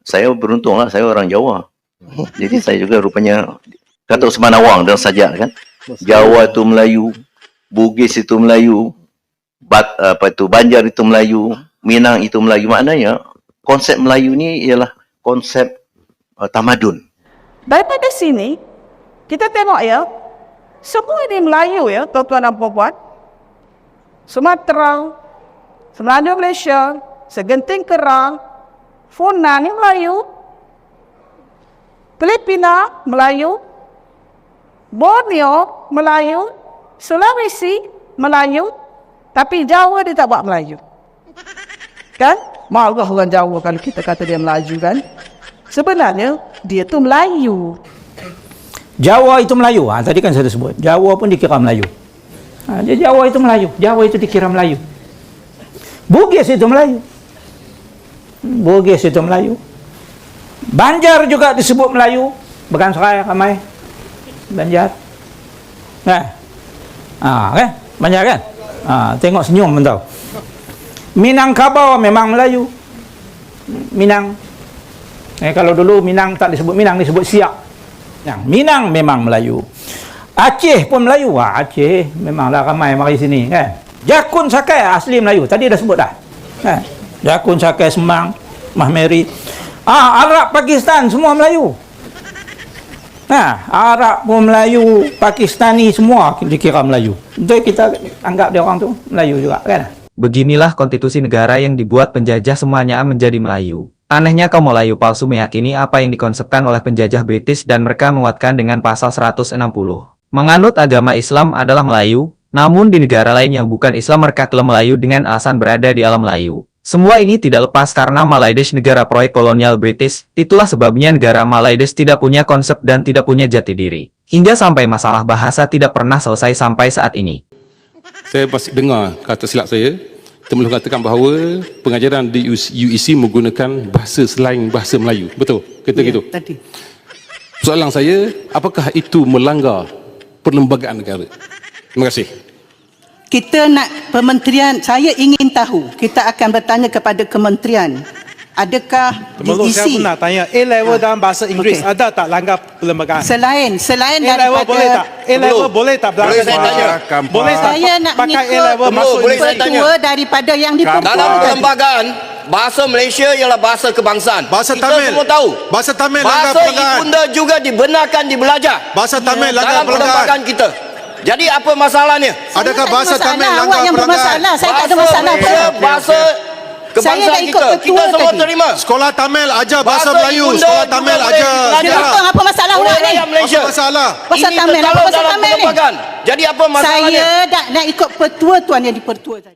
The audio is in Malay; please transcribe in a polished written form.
Saya beruntung lah, saya orang Jawa. Jadi saya juga rupanya kata Semanawang dan sajak kan. Jawa itu Melayu, Bugis itu Melayu, Banjar itu Melayu, Minang itu Melayu. Maknanya konsep Melayu ni ialah konsep tamadun. Daripada sini, kita tengok ya, semua ini Melayu ya, tuan-tuan dan puan-puan. Sumatera, Semenanjung Malaysia, Segenting Kerang, Funan ni Melayu, Filipina Melayu, Borneo Melayu, Sulawesi Melayu, tapi Jawa dia tak buat Melayu. Kan? Marah orang Jawa kalau kita kata dia Melayu kan. Sebenarnya dia tu Melayu. Jawa itu Melayu. Tadi kan saya sebut. Jawa pun dikira Melayu. Jawa itu Melayu. Jawa itu dikira Melayu. Bugis itu Melayu. Bugis itu Melayu. Banjar juga disebut Melayu. Bukan Seraya ramai. Banjar. Kan? Banjar kan? Tengok senyum pun tahu. Minangkabau memang Melayu. Minang. Kalau dulu Minang tak disebut Minang, disebut Siak. Minang memang Melayu. Aceh pun Melayu. Aceh memanglah ramai mari sini kan. Jakun Sakai asli Melayu. Tadi dah sebut dah. Jakun Sakai Semang, Mahmeri. Arab Pakistan semua Melayu. Arab pun Melayu, Pakistani semua dikira Melayu. Jadi kita anggap dia orang tu Melayu juga kan. Beginilah konstitusi negara yang dibuat penjajah semuanya menjadi Melayu. Anehnya kaum Melayu palsu meyakini apa yang dikonsepkan oleh penjajah British dan mereka menguatkan dengan pasal 160. Menganut agama Islam adalah Melayu, namun di negara lain yang bukan Islam mereka klaim Melayu dengan alasan berada di alam Melayu. Semua ini tidak lepas karena Malaysia negara proyek kolonial British, itulah sebabnya negara Malaysia tidak punya konsep dan tidak punya jati diri. Hingga sampai masalah bahasa tidak pernah selesai sampai saat ini. Saya masih dengar kata silap saya, telah katakan bahawa pengajaran di UEC menggunakan bahasa selain bahasa Melayu. Betul? Kata gitu? Tadi. Soalan saya, apakah itu melanggar perlembagaan negara? Terima kasih. Kita nak kementerian, saya ingin tahu, kita akan bertanya kepada kementerian, adakah Temeluk, saya pun nak tanya, A-level dalam bahasa Inggeris ada tak langgar perlembagaan? Selain A-level daripada boleh tak? A-level boleh tak? Boleh saya tanya? Boleh tak saya nak pakai mengikut A-level masuk boleh saya tanya? petua daripada yang dipertuakan. Dalam perlembagaan, bahasa Malaysia ialah bahasa kebangsaan. Bahasa Kita Tamil. semua tahu. Bahasa Tamil langgar Bahasa perlembagaan. ibunda juga dibenarkan dibelajar. Bahasa Tamil langgar dalam perlembagaan. perlembagaan kita. Jadi apa masalahnya? Adakah bahasa Tamil awak langgar yang perlembagaan? bermasalah, saya tak ada masalah. Bahasa Saya kebangsaan dah ikut kita. petua Kita semua tadi. terima. Sekolah Tamil ajar bahasa Bahasa Melayu. ibunda Sekolah juga Tamil boleh ajar belajar. Dia sejarah. potong apa masalah Oleh awak ni? rakyat Malaysia. Apa masalah? Pasal Ini Tamil, apa terkalung pasal dalam Tamil ni? perlembagaan. Jadi apa masalahnya? Saya nak ikut petua tuan yang dipertua tadi.